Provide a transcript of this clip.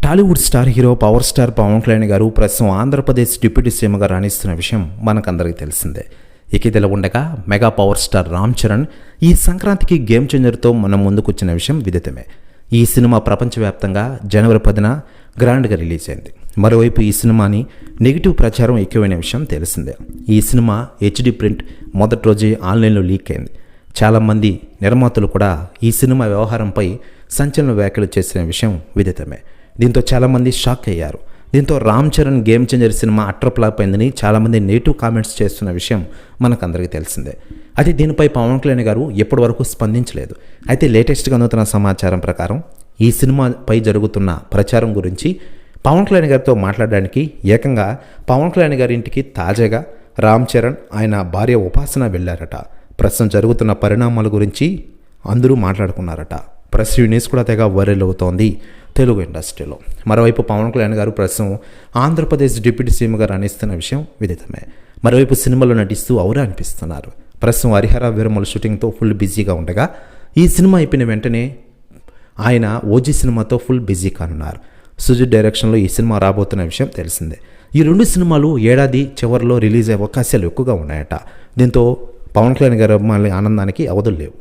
Tollywood star hero power star Pawan Kalyan గారు ప్రస్తుతం Andhra Pradesh deputy సీఎంగా రాణిస్తున్న విషయం మనకందరికీ తెలిసిందే. ఇదిలా ఉండగా mega power star Ram Charan ఈ సంక్రాంతికి గేమ్ చేంజర్తో మనం ముందుకొచ్చిన విషయం విదితమే. ఈ సినిమా ప్రపంచవ్యాప్తంగా జనవరి 10న గ్రాండ్గా రిలీజ్ అయింది. మరోవైపు ఈ సినిమాని నెగిటివ్ ప్రచారం ఎక్కువైన విషయం తెలిసిందే. ఈ సినిమా హెచ్డి ప్రింట్ మొదటి రోజే ఆన్లైన్లో లీక్ అయింది. చాలామంది నిర్మాతలు కూడా ఈ సినిమా వ్యవహారంపై సంచలన వ్యాఖ్యలు చేసిన విషయం విదితమే. దీంతో చాలామంది షాక్ అయ్యారు. దీంతో Ram Charan game changer cinema utter flop అయిందని చాలామంది నెగిటివ్ కామెంట్స్ చేస్తున్న విషయం మనకందరికీ తెలిసిందే. అయితే దీనిపై పవన్ కళ్యాణ్ గారు ఎప్పటి వరకు స్పందించలేదు. అయితే లేటెస్ట్గా అందుతున్న సమాచారం ప్రకారం ఈ సినిమాపై జరుగుతున్న ప్రచారం గురించి పవన్ కళ్యాణ్ గారితో మాట్లాడడానికి ఏకంగా పవన్ కళ్యాణ్ గారి ఇంటికి తాజాగా రామ్ చరణ్ ఆయన భార్య ఉపాసన వెళ్ళారట. ప్రస్తుతం జరుగుతున్న పరిణామాల గురించి అందరూ మాట్లాడుకున్నారట. ప్రెస్ న్యూస్ కూడా తెగ వైరల్ అవుతోంది తెలుగు ఇండస్ట్రీలో. మరోవైపు పవన్ కళ్యాణ్ గారు ప్రస్తుతం ఆంధ్రప్రదేశ్ డిప్యూటీ సీఎంగా రాణిస్తున్న విషయం విదితమే. మరోవైపు సినిమాలో నటిస్తూ ఔరా అనిపిస్తున్నారు. ప్రస్తుతం హరిహర వీరమల షూటింగ్తో ఫుల్ బిజీగా ఉండగా ఈ సినిమా అయిపోయిన వెంటనే ఆయన ఓజీ సినిమాతో ఫుల్ బిజీ కానున్నారు. సుజిత్ డైరెక్షన్లో ఈ సినిమా రాబోతున్న విషయం తెలిసిందే. ఈ రెండు సినిమాలు ఏడాది చివరిలో రిలీజ్ అయ్యే అవకాశాలు ఎక్కువగా ఉన్నాయట. దీంతో పవన్ కళ్యాణ్ గారి అభిమానుల ఆనందానికి అవధులు లేవు.